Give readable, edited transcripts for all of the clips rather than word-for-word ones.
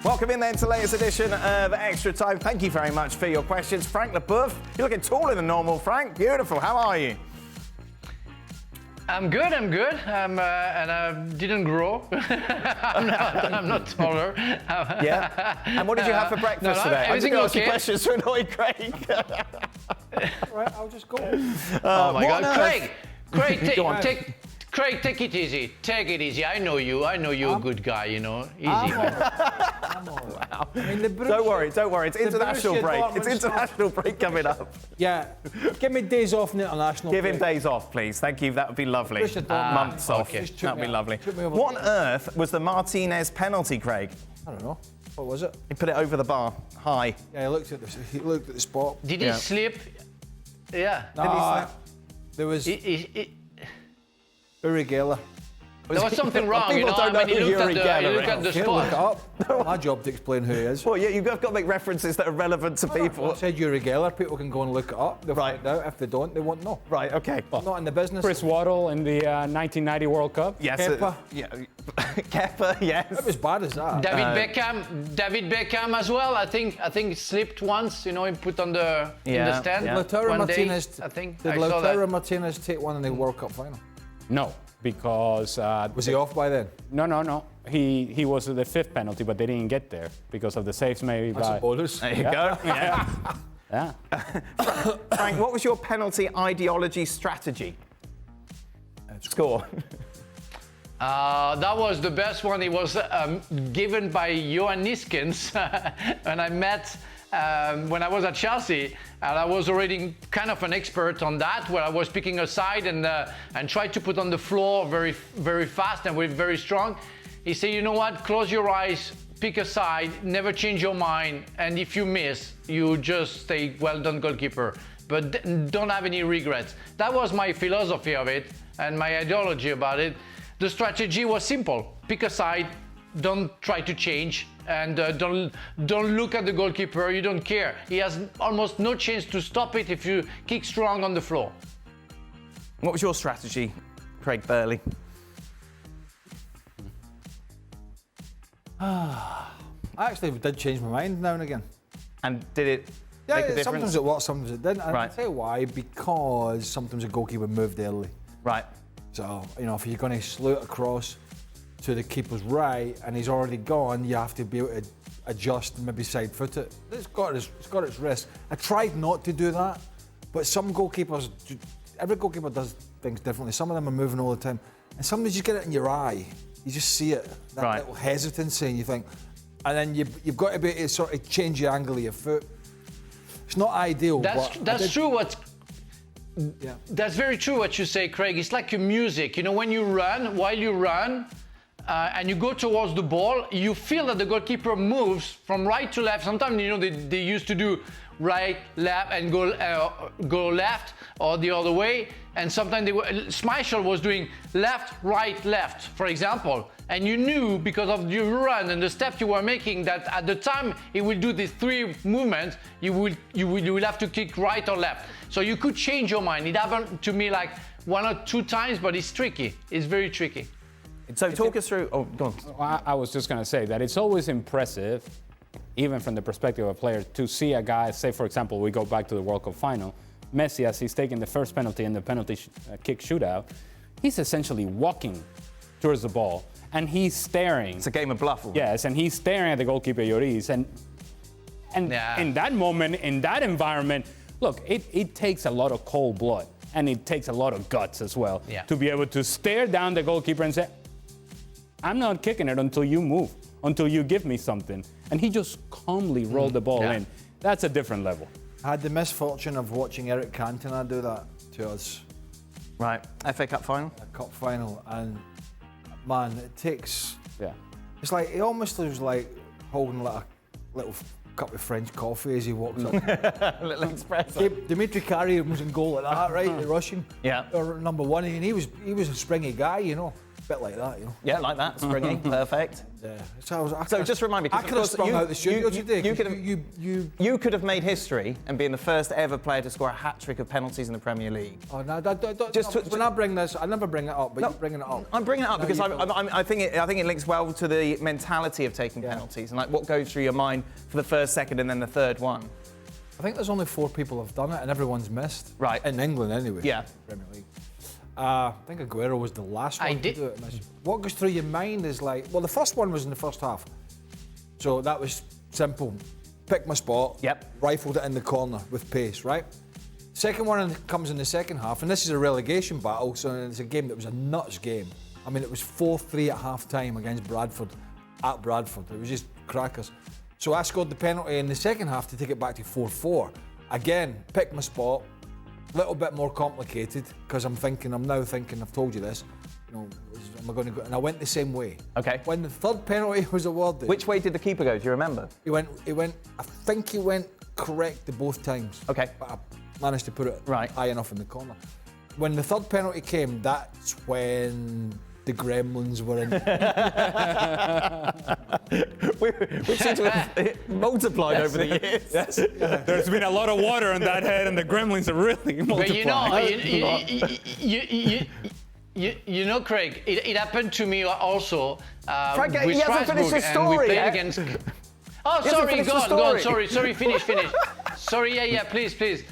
Welcome in then to the latest edition of Extra Time. Thank you very much for your questions. Frank Leboeuf, you're looking taller than normal, Frank. Beautiful. How are you? I'm good. And I didn't grow. I'm not taller. Yeah. And what did you have for breakfast today? Everything I'm just okay? questions to annoy Craig. Right, I'll just go. Oh my God, Craig, Go on. Craig, take it easy. Take it easy. I know you. I know you're a good guy. You know, easy. I'm all right. Wow. I mean, the Don't worry. It's international Borussia break. Dortmund It's international break coming up. Yeah, give me days off in the international. Give him break. days off, please. Thank you. That would be lovely. Borussia Dortmund. Months off. okay. Just That would be lovely. took me over What the- on earth was the Martinez penalty, Craig? I don't know. What was it? He put it over the bar. High. Yeah, he looked at the spot. Did he Yeah. slip? Yeah. Nah, there was Urigela. There was something wrong, People you know. don't know I mean, who he looked Yuri at Geller the is. Can't look it spot. up. My job to explain who he is. Well, yeah, you've got to make references that are relevant to people. I said Yuri Geller. People can go and look it up. They'll Right. find out. If they don't, they won't know. Right, okay. I'm not in the business. Chris Waddle in the 1990 World Cup. Yes. Kepa. Yeah. Kepa, yes. It was bad as that. David Beckham as well. I think he slipped once. You know, he put on the in Yeah, the stand. yeah. Lautaro One day, Martinez. I think Did I saw that. Lautaro Martinez take one in the World Cup final? No, because Was he off by then? No. He was the fifth penalty, but they didn't get there because of the saves made That's a by. bonus. There you go. Yeah. Yeah. Frank, what was your penalty ideology strategy? Score. That was the best one. It was given by Johan Niskens, and I met when I was at Chelsea, and I was already kind of an expert on that, where I was picking a side and tried to put on the floor very, very fast and very strong. He said, you know what? Close your eyes, pick a side, never change your mind, and if you miss, you just say, well done, goalkeeper. But don't have any regrets. That was my philosophy of it and my ideology about it. The strategy was simple. Pick a side, don't try to change, and don't look at the goalkeeper. You don't care. He has almost no chance to stop it if you kick strong on the floor. What was your strategy, Craig Burley? I actually did change my mind now and again. And did it make a difference? Sometimes it worked, sometimes it didn't. And Right. I'll tell you why. Because sometimes a goalkeeper moved early. Right. So, you know, if you're going to slew it across to the keeper's right and he's already gone, you have to be able to adjust and maybe side foot it. It's got its risk. I tried not to do that, but some goalkeepers, every goalkeeper does things differently. Some of them are moving all the time. And sometimes you get it in your eye. You just see it, that Right. little hesitancy, and you think, and then you've got to be able to sort of change the angle of your foot. It's not ideal. That's true. Yeah. That's very true what you say, Craig. It's like your music. You know, when you run, while you run, and you go towards the ball, you feel that the goalkeeper moves from right to left. Sometimes, you know, they used to do right, left, and go left or the other way. And sometimes Schmeichel was doing left, right, left, for example. And you knew because of your run and the step you were making that at the time he will do these three movements, you will have to kick right or left. So you could change your mind. It happened to me like 1 or 2 times, but it's tricky. It's very tricky. So talk us through. Oh, go on. I was just going to say that it's always impressive, even from the perspective of a player, to see a guy, say, for example, we go back to the World Cup final, Messi, as he's taking the first penalty in the penalty kick shootout, he's essentially walking towards the ball, and he's staring. It's a game of bluff. Yes, and he's staring at the goalkeeper, Lloris, and Yeah. in that moment, in that environment, look, it takes a lot of cold blood, and it takes a lot of guts as well to be able to stare down the goalkeeper and say, I'm not kicking it until you move, until you give me something. And he just calmly rolled the ball in. That's a different level. I had the misfortune of watching Eric Cantona do that to us. Right. FA Cup final. A cup final, and man, it takes. Yeah. It's like he almost was like holding like a little cup of French coffee as he walks up. Little espresso. Dimitri Karius was in goal like that, right? The Russian. Yeah. Or number 1, and he was a springy guy, you know. bit like that, you know. Yeah, like that, springy, perfect. Yeah. So just remind me, I could have sprung out the studio today. You could have made history and been the first ever player to score a hat-trick of penalties in the Premier League. Oh no! When I bring this, I never bring it up, but you're bringing it up. I'm bringing it up because I think it links well to the mentality of taking penalties and like what goes through your mind for the first, second, and then the third one. I think there's only 4 people have done it, and everyone's missed. Right. In England, anyway. Yeah. Premier League. I think Aguero was the last one to do it. What goes through your mind is like, well, the first one was in the first half. So that was simple. Picked my spot, rifled it in the corner with pace, right? Second one comes in the second half, and this is a relegation battle, so it's a game that was a nuts game. I mean, it was 4-3 at half-time against Bradford, at Bradford. It was just crackers. So I scored the penalty in the second half to take it back to 4-4. Again, picked my spot. Little bit more complicated because I'm now thinking, I've told you this, you know, am I going to go? And I went the same way. Okay. When the third penalty was awarded. Which way did the keeper go? Do you remember? He went. I think he went correct the both times. Okay. But I managed to put it right high enough in the corner. When the third penalty came, that's when the gremlins were in. we seem to have multiplied over the years. Yes. Yeah. There's been a lot of water on that head, and the gremlins are really multiplying. But you know, Craig, it happened to me also Frank, with he hasn't finished Strasbourg, his and story, we played against. Oh, sorry, go on. Sorry, finish. Sorry, yeah, please.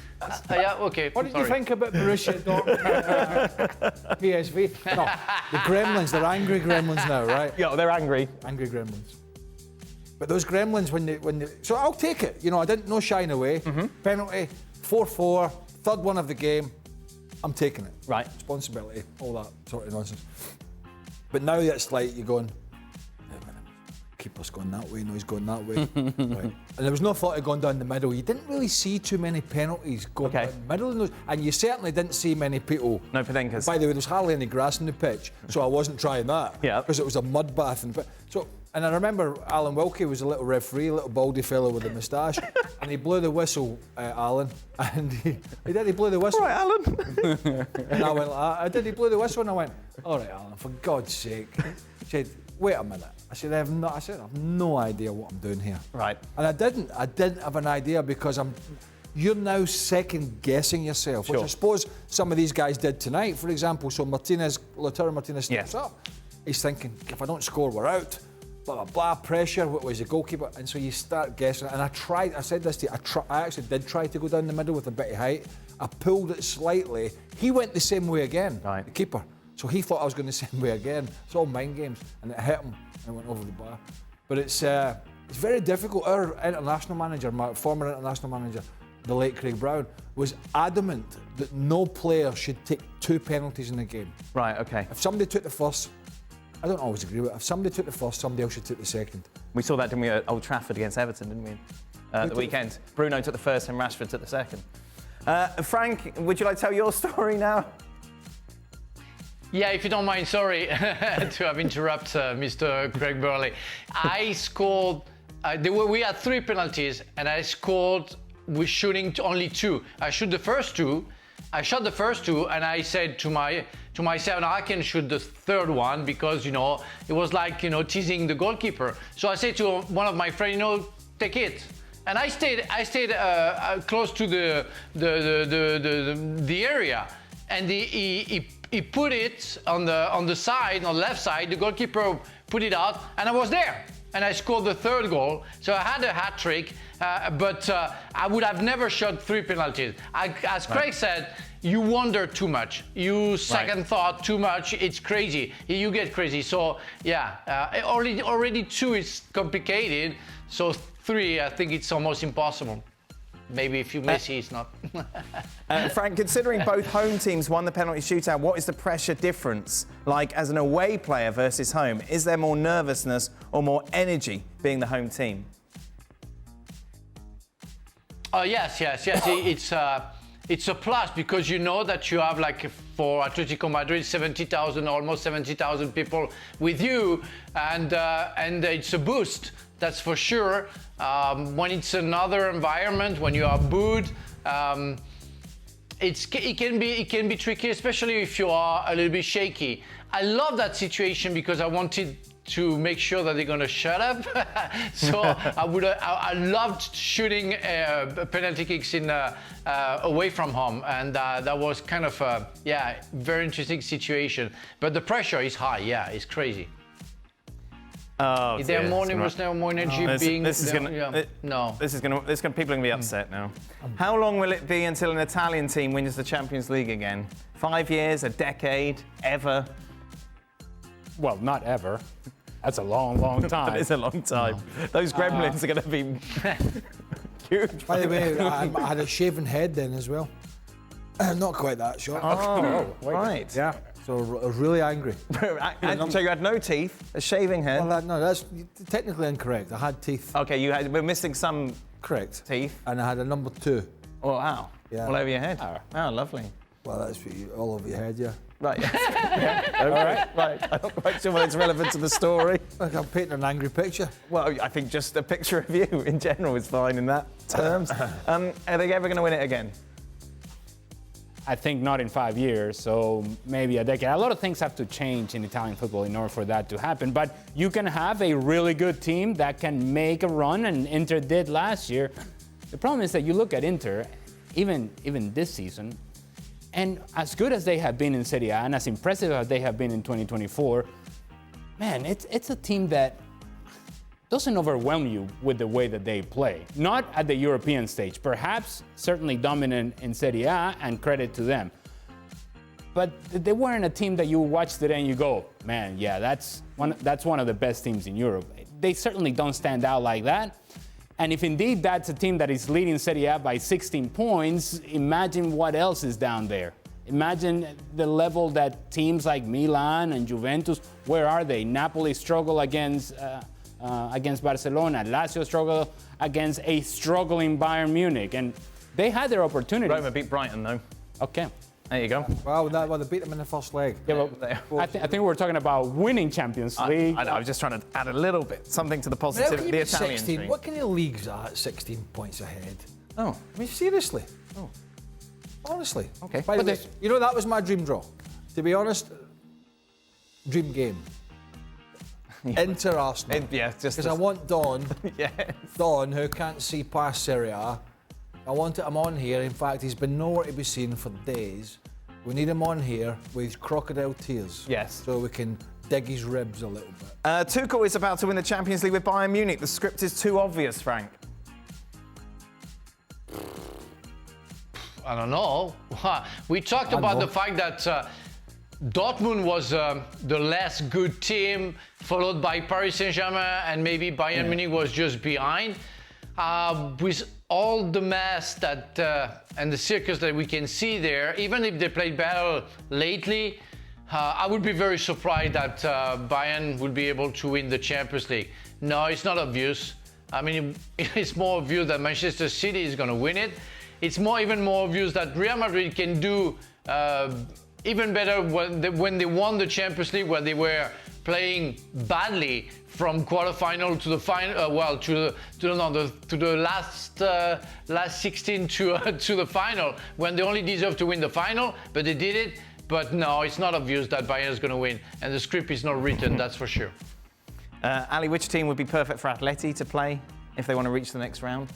Yeah, okay. What did you think about Borussia Dortmund, PSV? No, the gremlins, they're angry gremlins now, right? Yeah, they're angry. Angry gremlins. But those gremlins, when they, so I'll take it. You know, I didn't no shine away. Penalty, 4-4, third one of the game. I'm taking it. Right. Responsibility, all that sort of nonsense. But now it's like you're going, keeper's going that way, no, he's going that way. Right. And there was no thought of going down the middle. You didn't really see too many penalties going down the middle in those, and you certainly didn't see many people. No Padenkas. By the way, there was hardly any grass in the pitch, so I wasn't trying that. Yeah. Because it was a mud bath. And I remember Alan Wilkie was a little referee, a little baldy fellow with a moustache, and he blew the whistle, Alan, and he blew the whistle. All right, Alan. And I went like that. He blew the whistle, and I went, all right, Alan, for God's sake. He said, wait a minute. I said, I have no idea what I'm doing here. Right. And I didn't have an idea because you're now second guessing yourself, which I suppose some of these guys did tonight. For example, so Lautaro Martinez steps up. He's thinking, if I don't score, we're out. Blah, blah, blah, pressure, what was the goalkeeper? And so you start guessing. And I said this to you, I actually did try to go down the middle with a bit of height. I pulled it slightly. He went the same way again, the keeper. So he thought I was going the same way again. It's all mind games. And it hit him and it went over the bar. But it's very difficult. Our international manager, my former international manager, the late Craig Brown, was adamant that no player should take 2 penalties in a game. Right, okay. If somebody took the first, I don't always agree with it. If somebody took the first, somebody else should take the second. We saw that, didn't we, at Old Trafford against Everton, didn't we? The weekend. Bruno took the first and Rashford took the second. Frank, would you like to tell your story now? Yeah, if you don't mind, sorry to have interrupted Mr. Craig Burley. I scored, we had 3 penalties and I scored with shooting only 2. I shot the first 2 and I said to myself, now I can shoot the third one because, you know, it was like, you know, teasing the goalkeeper. So I said to one of my friends, you know, take it. And I stayed close to the area, and he put it on the side, on the left side. The goalkeeper put it out, and I was there, and I scored the third goal. So I had a hat trick, but I would have never shot 3 penalties. As Craig said, you wonder too much. You second thought too much. It's crazy. You get crazy. So yeah, already 2 is complicated. So 3, I think it's almost impossible. Maybe if you miss, it's not. Frank, considering both home teams won the penalty shootout, what is the pressure difference like as an away player versus home? Is there more nervousness or more energy being the home team? Yes. It's a plus because you know that you have, like, for Atletico Madrid, 70,000, almost 70,000 people with you, and it's a boost. That's for sure. When it's another environment, when you are booed, it can be tricky, especially if you are a little bit shaky. I love that situation because I wanted to make sure that they're going to shut up. So I loved shooting penalty kicks in away from home, and that was kind of a very interesting situation. But the pressure is high. Yeah, it's crazy. Oh, is there more energy being? This is gonna people are gonna be upset now. How long will it be until an Italian team wins the Champions League again? 5 years, a decade, ever? Well, not ever. That's a long, long time. It's a long time. Those gremlins are going to be huge. By the way, I had a shaven head then as well. Not quite that short. Oh, right. Yeah. So I was really angry. So you had no teeth, a shaving head. Well, no, that's technically incorrect. I had teeth. Okay, we're missing some Correct. teeth. And I had a number 2. Oh, wow. Yeah. All over your head. Oh, lovely. Well, that's all over your head, yeah. Right. All right. Right. I'm not quite sure whether it's relevant to the story. Like I'm painting an angry picture. Well, I think just a picture of you in general is fine in that terms. Are they ever going to win it again? I think not in 5 years, so maybe a decade. A lot of things have to change in Italian football in order for that to happen. But you can have a really good team that can make a run, and Inter did last year. The problem is that you look at Inter, even this season, and as good as they have been in Serie A and as impressive as they have been in 2024, man, it's a team that doesn't overwhelm you with the way that they play. Not at the European stage. Perhaps certainly dominant in Serie A, and credit to them. But they weren't a team that you watch today and you go, man, yeah, that's one of the best teams in Europe. They certainly don't stand out like that. And if indeed that's a team that is leading Serie A by 16 points, imagine what else is down there. Imagine the level that teams like Milan and Juventus, where are they? Napoli struggle against Barcelona. Lazio struggle against a struggling Bayern Munich. And they had their opportunities. Roma beat Brighton, though. Okay. There you go. Well, they beat them in the first leg. Yeah, but I think we're talking about winning Champions League. I know, I was just trying to add a little bit, something to the positive, the Italian 16? streak. What kind of leagues are 16 points ahead? Oh. I mean, seriously. Oh. Honestly. Okay. By the way, you know, that was my dream draw. To be honest, dream game. Inter Arsenal. Yeah, just because I want Don. Yes. Don, who can't see past Serie A. I want him on here. In fact, he's been nowhere to be seen for days. We need him on here with crocodile tears. Yes. So we can dig his ribs a little bit. Tuchel is about to win the Champions League with Bayern Munich. The script is too obvious, Frank. I don't know. We talked about the fact that Dortmund was the less good team, followed by Paris Saint-Germain, and maybe Bayern Munich was just behind. With all the mess that and the circus that we can see there, even if they played better lately, I would be very surprised that Bayern would be able to win the Champions League. No, it's not obvious. I mean, it's more obvious that Manchester City is going to win it. It's even more obvious that Real Madrid can do even better when they won the Champions League, where they were playing badly from quarterfinal to the final, to the last 16 to the final, when they only deserved to win the final, but they did it. But no, it's not obvious that Bayern is going to win, and the script is not written, that's for sure. Ali, which team would be perfect for Atleti to play if they want to reach the next round?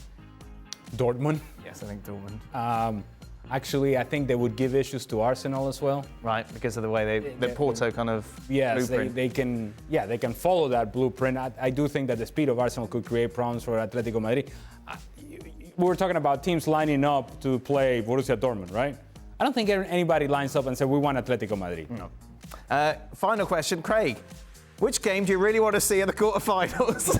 Dortmund. Yes, I think Dortmund. Actually, I think they would give issues to Arsenal as well. Right, because of the way the Porto kind of blueprint. they can follow that blueprint. I do think that the speed of Arsenal could create problems for Atletico Madrid. We were talking about teams lining up to play Borussia Dortmund, right? I don't think anybody lines up and says, we want Atletico Madrid. No. Final question, Craig. Which game do you really want to see in the quarterfinals?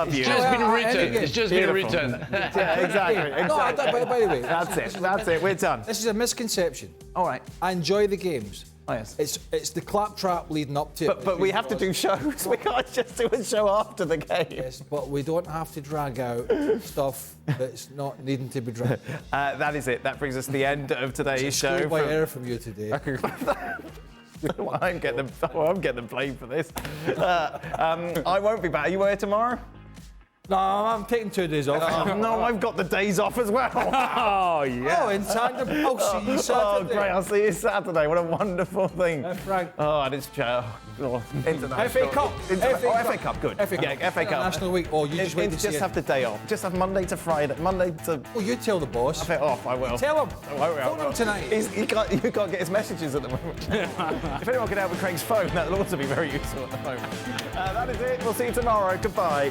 It's just been written. It's just been written. Yeah, exactly. No, by the way, That's it. We're done. this is a misconception. All right. I enjoy the games. Oh, yes. It's the claptrap leading up to it. But we have to do shows. We can't just do a show after the game. Yes, but we don't have to drag out stuff that's not needing to be dragged. That is it. That brings us to the end of today's show. By air from you today. I won't get them blamed for this. I won't be back. Are you away tomorrow? No, I'm taking 2 days off. No, I've got the days off as well. Oh, yeah. Oh, in Saturday. I'll see you Saturday. Oh, great. I'll see you Saturday. What a wonderful thing. Frank. Oh, and it's international. FA Cup. FA Cup, good. FA Cup. Yeah, FA Cup. National Week. Oh, you just wait to see Just it. have the day off. Just have Monday to Friday. Monday to... Oh, you tell the boss. Have it off, I will. Tell him. I will. Phone him tonight. You can't get his messages at the moment. If anyone can help with Craig's phone, that'll also be very useful at the moment. That is it. We'll see you tomorrow. Goodbye.